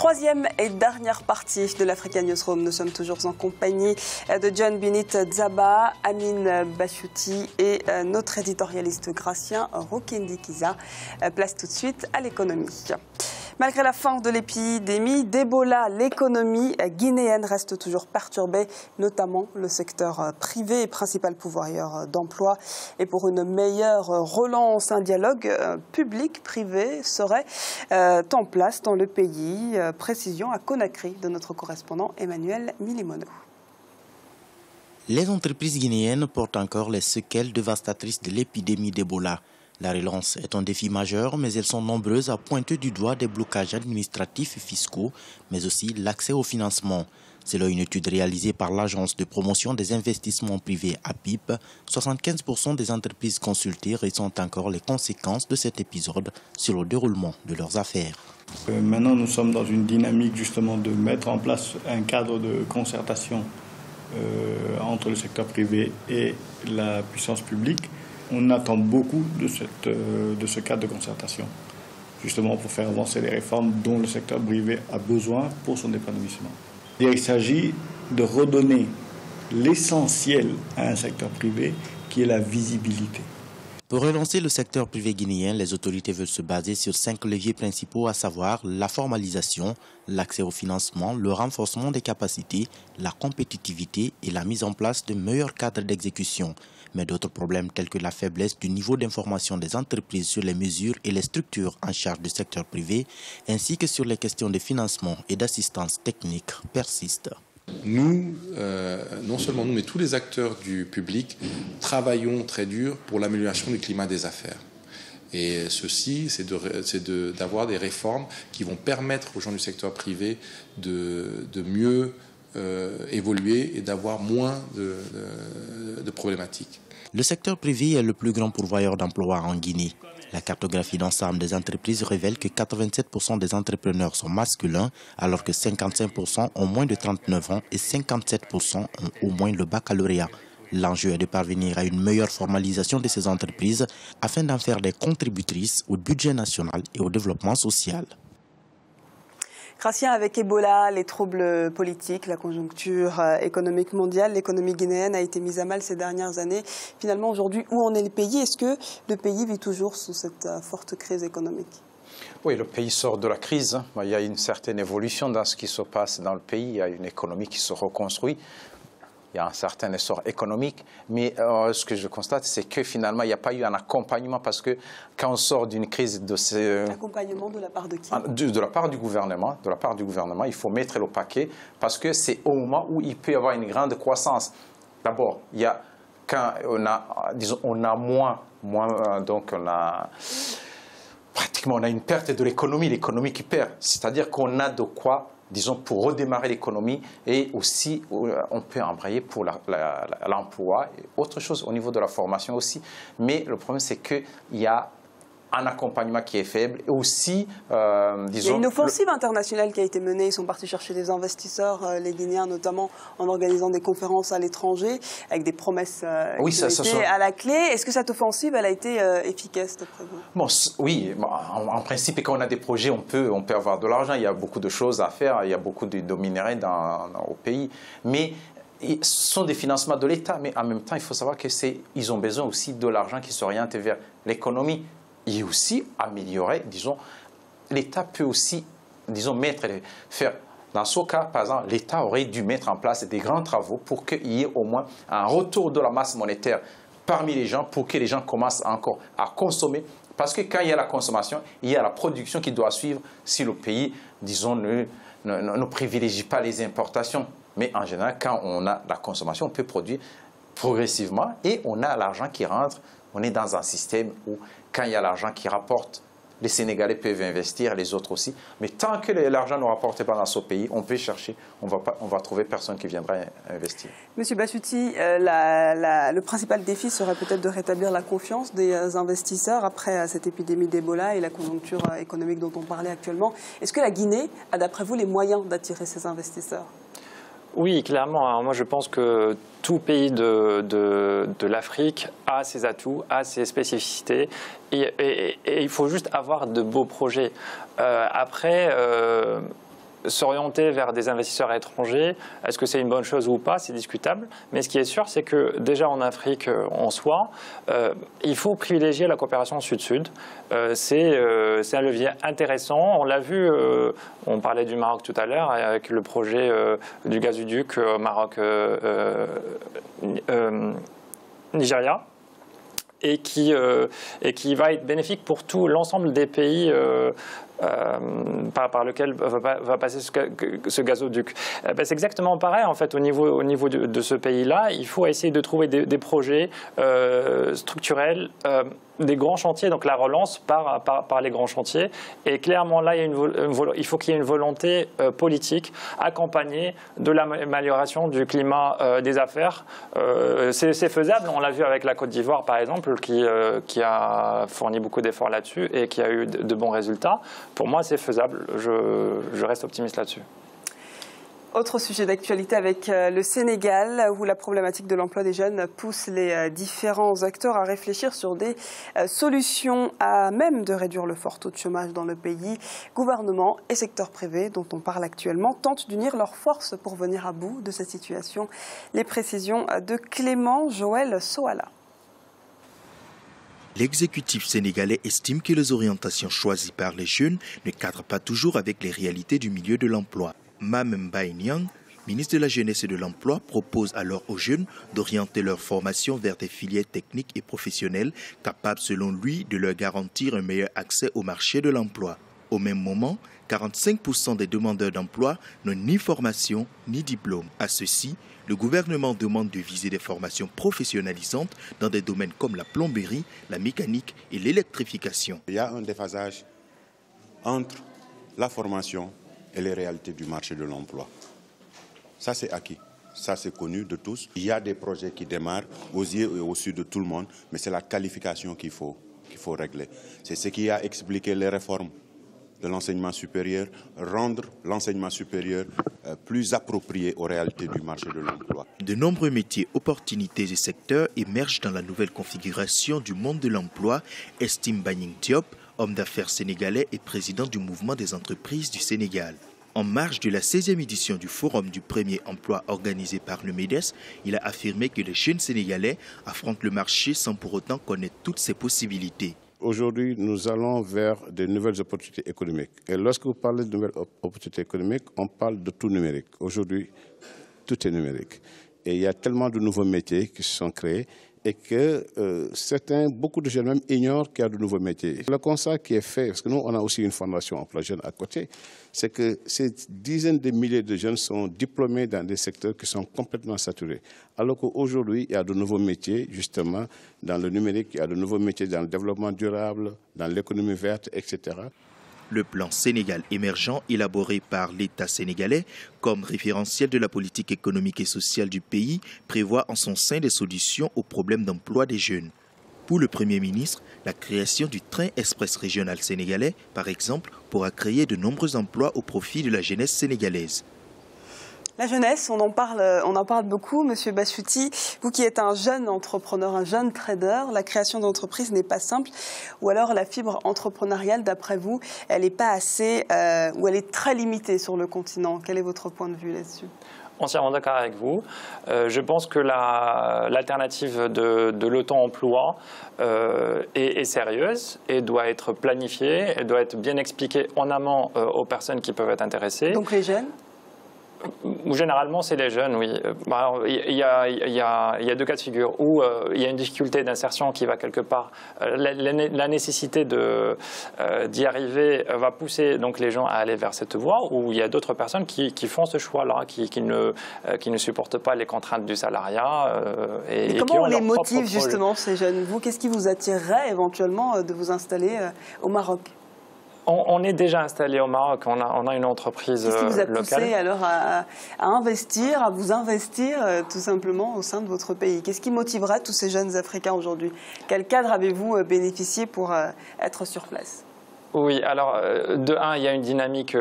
Troisième et dernière partie de l'Africa Newsroom. Nous sommes toujours en compagnie de John Binit Dzaba, Amine Bachouti et notre éditorialiste gracien Rokendi Kiza. Place tout de suite à l'économie. Malgré la fin de l'épidémie d'Ebola, l'économie guinéenne reste toujours perturbée, notamment le secteur privé, principal pourvoyeur d'emploi. Et pour une meilleure relance, un dialogue public-privé serait en place dans le pays. Précision à Conakry de notre correspondant Emmanuel Milimono. Les entreprises guinéennes portent encore les séquelles dévastatrices de l'épidémie d'Ebola. La relance est un défi majeur, mais elles sont nombreuses à pointer du doigt des blocages administratifs et fiscaux, mais aussi l'accès au financement. Selon une étude réalisée par l'Agence de promotion des investissements privés APIP, 75% des entreprises consultées ressentent encore les conséquences de cet épisode sur le déroulement de leurs affaires. Maintenant, nous sommes dans une dynamique justement de mettre en place un cadre de concertation entre le secteur privé et la puissance publique. On attend beaucoup de ce cadre de concertation, justement pour faire avancer les réformes dont le secteur privé a besoin pour son épanouissement. Il s'agit de redonner l'essentiel à un secteur privé qui est la visibilité. Pour relancer le secteur privé guinéen, les autorités veulent se baser sur 5 leviers principaux, à savoir la formalisation, l'accès au financement, le renforcement des capacités, la compétitivité et la mise en place de meilleurs cadres d'exécution. Mais d'autres problèmes tels que la faiblesse du niveau d'information des entreprises sur les mesures et les structures en charge du secteur privé, ainsi que sur les questions de financement et d'assistance technique persistent. Nous, non seulement nous, mais tous les acteurs du public travaillons très dur pour l'amélioration du climat des affaires. Et ceci, c'est d'avoir des réformes qui vont permettre aux gens du secteur privé de mieux évoluer et d'avoir moins de problématiques. Le secteur privé est le plus grand pourvoyeur d'emplois en Guinée. La cartographie d'ensemble des entreprises révèle que 87% des entrepreneurs sont masculins, alors que 55% ont moins de 39 ans et 57% ont au moins le baccalauréat. L'enjeu est de parvenir à une meilleure formalisation de ces entreprises afin d'en faire des contributrices au budget national et au développement social. Gracien, avec Ebola, les troubles politiques, la conjoncture économique mondiale, l'économie guinéenne a été mise à mal ces dernières années. Finalement, aujourd'hui, où en est le pays? Est-ce que le pays vit toujours sous cette forte crise économique? Oui, le pays sort de la crise. Il y a une certaine évolution dans ce qui se passe dans le pays. Il y a une économie qui se reconstruit. Il y a un certain essor économique, mais ce que je constate, c'est que finalement, il n'y a pas eu un accompagnement parce que quand on sort d'une crise de ces... Accompagnement de la part de qui? De la part du gouvernement. De la part du gouvernement, il faut mettre le paquet parce que c'est au moment où il peut y avoir une grande croissance. D'abord, il y a quand on a, disons, on a moins, donc on a... Pratiquement, on a une perte de l'économie qui perd. C'est-à-dire qu'on a de quoi, disons, pour redémarrer l'économie et aussi on peut embrayer pour l'emploi et autre chose au niveau de la formation aussi. Mais le problème, c'est qu'il y a un accompagnement qui est faible et aussi, disons... Il y a une offensive internationale qui a été menée. Ils sont partis chercher des investisseurs, les Guinéens, notamment en organisant des conférences à l'étranger, avec des promesses qui étaient à la clé. Est-ce que cette offensive, elle a été efficace, d'après vous? Bon, oui, en principe, quand on a des projets, on peut avoir de l'argent. Il y a beaucoup de choses à faire. Il y a beaucoup de minerais au pays. Mais ce sont des financements de l'État. Mais en même temps, il faut savoir qu'ils ont besoin aussi de l'argent qui s'oriente vers l'économie. Et aussi améliorer, disons, l'État peut aussi, disons, faire, dans ce cas, par exemple, l'État aurait dû mettre en place des grands travaux pour qu'il y ait au moins un retour de la masse monétaire parmi les gens, pour que les gens commencent encore à consommer. Parce que quand il y a la consommation, il y a la production qui doit suivre si le pays, disons, ne privilégie pas les importations. Mais en général, quand on a la consommation, on peut produire progressivement et on a l'argent qui rentre. On est dans un système où, quand il y a l'argent qui rapporte, les Sénégalais peuvent investir, les autres aussi. Mais tant que l'argent ne rapporte pas dans ce pays, on peut chercher, on va trouver personne qui viendra investir. Monsieur Bachouti, le principal défi serait peut-être de rétablir la confiance des investisseurs après cette épidémie d'Ebola et la conjoncture économique dont on parlait actuellement. Est-ce que la Guinée a, d'après vous, les moyens d'attirer ces investisseurs? Oui, clairement. Alors moi, je pense que tout pays de l'Afrique a ses atouts, a ses spécificités. Et il faut juste avoir de beaux projets. Après, s'orienter vers des investisseurs étrangers, est-ce que c'est une bonne chose ou pas? C'est discutable. Mais ce qui est sûr, c'est que déjà en Afrique en soi, il faut privilégier la coopération sud-sud. C'est un levier intéressant. On l'a vu, on parlait du Maroc tout à l'heure, avec le projet du gazoduc Maroc-Nigeria. Et qui va être bénéfique pour tout l'ensemble des pays par lequel va passer ce gazoduc. C'est exactement pareil en fait au niveau de ce pays-là. Il faut essayer de trouver des projets structurels, des grands chantiers, donc la relance par les grands chantiers. Et clairement là, il faut qu'il y ait une volonté politique accompagnée de l'amélioration du climat des affaires. C'est faisable, on l'a vu avec la Côte d'Ivoire par exemple, qui a fourni beaucoup d'efforts là-dessus et qui a eu de bons résultats. Pour moi, c'est faisable. Je reste optimiste là-dessus. Autre sujet d'actualité avec le Sénégal, où la problématique de l'emploi des jeunes pousse les différents acteurs à réfléchir sur des solutions à même de réduire le fort taux de chômage dans le pays. Gouvernement et secteur privé, dont on parle actuellement, tentent d'unir leurs forces pour venir à bout de cette situation. Les précisions de Clément Joël Soala. L'exécutif sénégalais estime que les orientations choisies par les jeunes ne cadrent pas toujours avec les réalités du milieu de l'emploi. Mame Mbaye Niang, ministre de la Jeunesse et de l'Emploi, propose alors aux jeunes d'orienter leur formation vers des filières techniques et professionnelles capables, selon lui, de leur garantir un meilleur accès au marché de l'emploi. Au même moment, 45% des demandeurs d'emploi n'ont ni formation ni diplôme. À ceci, le gouvernement demande de viser des formations professionnalisantes dans des domaines comme la plomberie, la mécanique et l'électrification. Il y a un déphasage entre la formation et les réalités du marché de l'emploi. Ça, c'est acquis. Ça, c'est connu de tous. Il y a des projets qui démarrent aux yeux et au sud de tout le monde, mais c'est la qualification qu'il faut régler. C'est ce qui a expliqué les réformes de l'enseignement supérieur, rendre l'enseignement supérieur plus approprié aux réalités du marché de l'emploi. De nombreux métiers, opportunités et secteurs émergent dans la nouvelle configuration du monde de l'emploi, estime Banning Diop, homme d'affaires sénégalais et président du mouvement des entreprises du Sénégal. En marge de la 16e édition du Forum du premier emploi organisé par le MEDES, il a affirmé que les jeunes Sénégalais affrontent le marché sans pour autant connaître toutes ses possibilités. Aujourd'hui, nous allons vers de nouvelles opportunités économiques. Et lorsque vous parlez de nouvelles opportunités économiques, on parle de tout numérique. Aujourd'hui, tout est numérique. Et il y a tellement de nouveaux métiers qui se sont créés et que beaucoup de jeunes même ignorent qu'il y a de nouveaux métiers. Le constat qui est fait, parce que nous, on a aussi une fondation emploi jeune à côté, c'est que ces dizaines de milliers de jeunes sont diplômés dans des secteurs qui sont complètement saturés. Alors qu'aujourd'hui, il y a de nouveaux métiers, justement, dans le numérique, il y a de nouveaux métiers dans le développement durable, dans l'économie verte, etc. Le plan Sénégal émergent, élaboré par l'État sénégalais comme référentiel de la politique économique et sociale du pays, prévoit en son sein des solutions aux problèmes d'emploi des jeunes. Pour le Premier ministre, la création du train express régional sénégalais, par exemple, pourra créer de nombreux emplois au profit de la jeunesse sénégalaise. La jeunesse, on en parle beaucoup, Monsieur Bachouti. Vous qui êtes un jeune entrepreneur, un jeune trader, la création d'entreprise n'est pas simple. Ou alors la fibre entrepreneuriale, d'après vous, elle n'est pas assez, ou elle est très limitée sur le continent. Quel est votre point de vue là-dessus ? Entièrement d'accord avec vous. Je pense que l'alternative de l'auto-emploi est sérieuse et doit être planifiée, et doit être bien expliquée en amont aux personnes qui peuvent être intéressées. Donc les jeunes ? Généralement, c'est les jeunes, oui. Il y a deux cas de figure où il y a une difficulté d'insertion qui va quelque part. La nécessité d'y arriver va pousser donc les gens à aller vers cette voie, où il y a d'autres personnes qui font ce choix-là, qui ne supportent pas les contraintes du salariat. Et comment on les motive justement, ces jeunes ? Vous, qu'est-ce qui vous attirerait éventuellement de vous installer au Maroc ? On est déjà installé au Maroc, on a une entreprise locale. Qu'est-ce qui vous a poussé alors à investir, à vous investir tout simplement au sein de votre pays ? Qu'est-ce qui motiverait tous ces jeunes Africains aujourd'hui ? Quel cadre avez-vous bénéficié pour être sur place ? Oui, alors de un, il y a une dynamique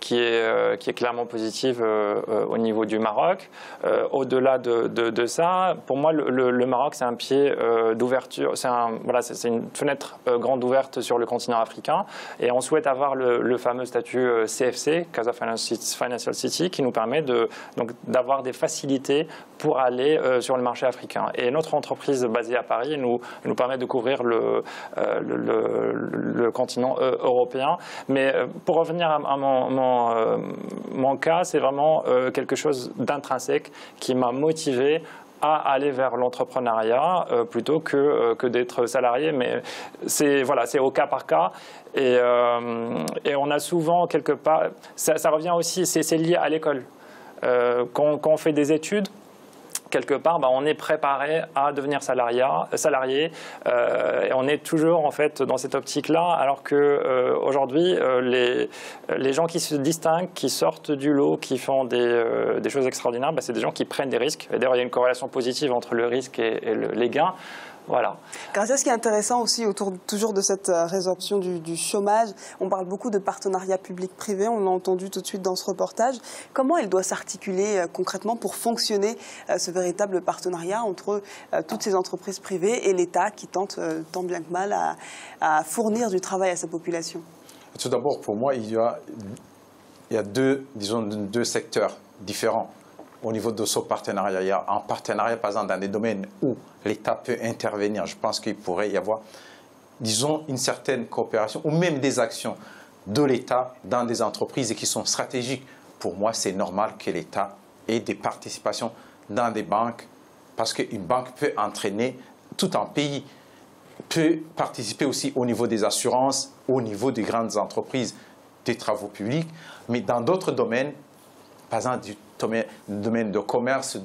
qui est clairement positive au niveau du Maroc. Au-delà de ça, pour moi, le Maroc, c'est un pied d'ouverture, c'est une fenêtre grande ouverte sur le continent africain. Et on souhaite avoir le fameux statut CFC, Casa Financial City, qui nous permet d'avoir des facilités pour aller sur le marché africain. Et notre entreprise basée à Paris nous permet de couvrir le continent européen. Mais pour revenir à mon cas, c'est vraiment quelque chose d'intrinsèque qui m'a motivé à aller vers l'entrepreneuriat plutôt que d'être salarié. Mais c'est au cas par cas. Et on a souvent, quelque part, ça revient aussi, c'est lié à l'école. Quand on fait des études, quelque part, on est préparé à devenir salarié et on est toujours en fait dans cette optique-là, alors que aujourd'hui, les gens qui se distinguent, qui sortent du lot, qui font des choses extraordinaires, c'est des gens qui prennent des risques. Et d'ailleurs, il y a une corrélation positive entre le risque et les gains. Voilà. Gracia, ce qui est intéressant aussi autour toujours de cette résorption du chômage, on parle beaucoup de partenariat public-privé, on l'a entendu tout de suite dans ce reportage. Comment elle doit s'articuler concrètement pour fonctionner ce véritable partenariat entre toutes ces entreprises privées et l'État qui tente tant bien que mal à fournir du travail à sa population? Tout d'abord, pour moi, il y a deux secteurs différents. Au niveau de ce partenariat, il y a un partenariat, par exemple, dans des domaines où l'État peut intervenir. Je pense qu'il pourrait y avoir, disons, une certaine coopération ou même des actions de l'État dans des entreprises qui sont stratégiques. Pour moi, c'est normal que l'État ait des participations dans des banques parce qu'une banque peut entraîner tout un pays, peut participer aussi au niveau des assurances, au niveau des grandes entreprises, des travaux publics, mais dans d'autres domaines, par exemple, du domaine de commerce,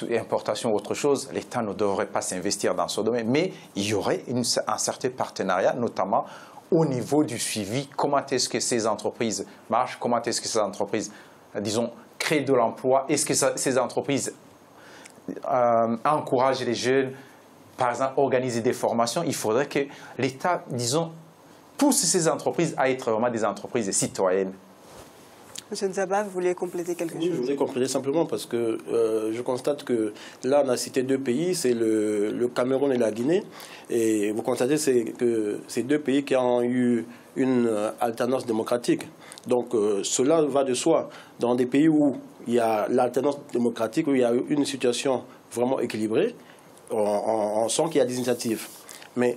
d'importation, autre chose, l'État ne devrait pas s'investir dans ce domaine. Mais il y aurait un certain partenariat, notamment au niveau du suivi. Comment est-ce que ces entreprises marchent? Comment est-ce que ces entreprises, disons, créent de l'emploi? Est-ce que ces entreprises encouragent les jeunes, par exemple, organiser des formations? Il faudrait que l'État, disons, pousse ces entreprises à être vraiment des entreprises citoyennes. Monsieur Nzaba, vous voulez compléter quelque chose? Je voulais compléter simplement parce que je constate que là, on a cité deux pays, c'est le Cameroun et la Guinée. Et vous constatez que c'est deux pays qui ont eu une alternance démocratique. Donc cela va de soi. Dans des pays où il y a l'alternance démocratique, où il y a une situation vraiment équilibrée, on sent qu'il y a des initiatives. Mais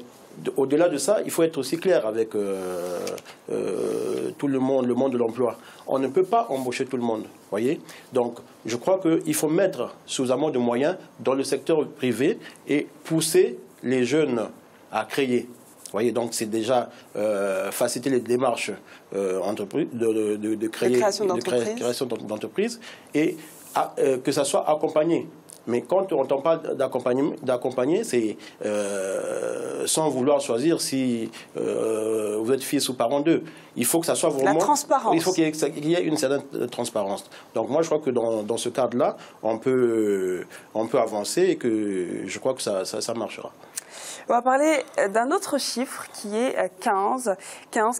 au-delà de ça, il faut être aussi clair avec tout le monde de l'emploi. On ne peut pas embaucher tout le monde, voyez. Donc, je crois qu'il faut mettre suffisamment de moyens dans le secteur privé et pousser les jeunes à créer. Voyez, donc c'est déjà faciliter les démarches de création d'entreprise et que ça soit accompagné. Mais quand on parle d'accompagner, c'est sans vouloir choisir si vous êtes fils ou parent d'eux. Il faut que ça soit vraiment... La transparence. Il faut qu'il y ait une certaine transparence. Donc moi, je crois que dans ce cadre-là, on peut avancer et que je crois que ça marchera. On va parler d'un autre chiffre qui est 15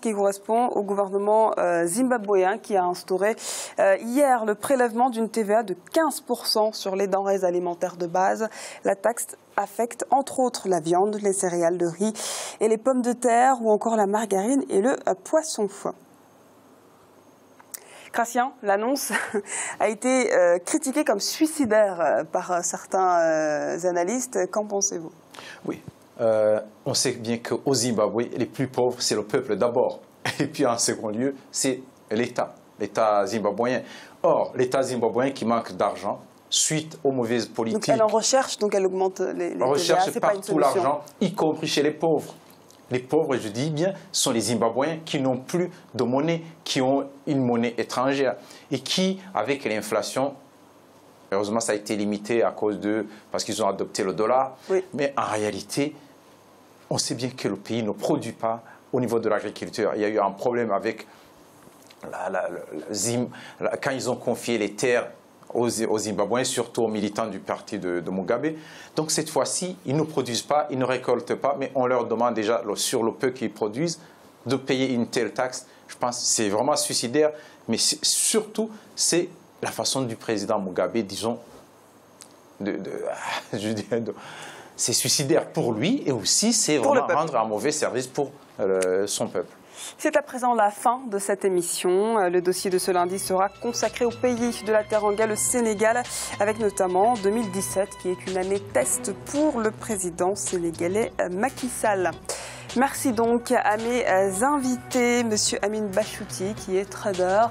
qui correspond au gouvernement zimbabwéen qui a instauré hier le prélèvement d'une TVA de 15% sur les denrées alimentaires de base. La taxe affecte entre autres la viande, les céréales de riz et les pommes de terre ou encore la margarine et le poisson. Gracien, l'annonce a été critiquée comme suicidaire par certains analystes. Qu'en pensez-vous? Oui. On sait bien qu'au Zimbabwe, les plus pauvres, c'est le peuple d'abord. Et puis en second lieu, c'est l'État zimbabwéen. Or, l'État zimbabwéen qui manque d'argent suite aux mauvaises politiques. Donc elle en recherche, donc elle augmente les TVA. Recherche partout l'argent, y compris chez les pauvres. Les pauvres, je dis bien, sont les Zimbabwéens qui n'ont plus de monnaie, qui ont une monnaie étrangère et qui, avec l'inflation, heureusement, ça a été limité parce qu'ils ont adopté le dollar. Oui. Mais en réalité, on sait bien que le pays ne produit pas au niveau de l'agriculture. Il y a eu un problème avec quand ils ont confié les terres aux Zimbabwéens, surtout aux militants du parti de Mugabe. Donc cette fois-ci, ils ne produisent pas, ils ne récoltent pas, mais on leur demande déjà, sur le peu qu'ils produisent, de payer une telle taxe. Je pense que c'est vraiment suicidaire, mais surtout, c'est la façon du président Mugabe, disons, c'est suicidaire pour lui et aussi c'est vraiment rendre un mauvais service pour son peuple. C'est à présent la fin de cette émission. Le dossier de ce lundi sera consacré au pays de la Teranga, le Sénégal, avec notamment 2017 qui est une année test pour le président sénégalais Macky Sall. Merci donc à mes invités, M. Amin Bachouti qui est trader.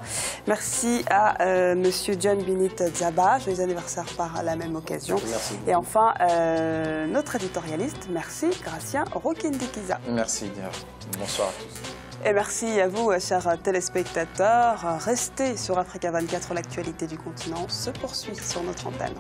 Merci à M. John Binit Dzaba, joyeux anniversaire par la même occasion. Merci. Et enfin, notre éditorialiste, merci, Gracien Rokendikiza. Merci, bonsoir à tous. Et merci à vous, chers téléspectateurs. Restez sur Africa 24, l'actualité du continent se poursuit sur notre antenne.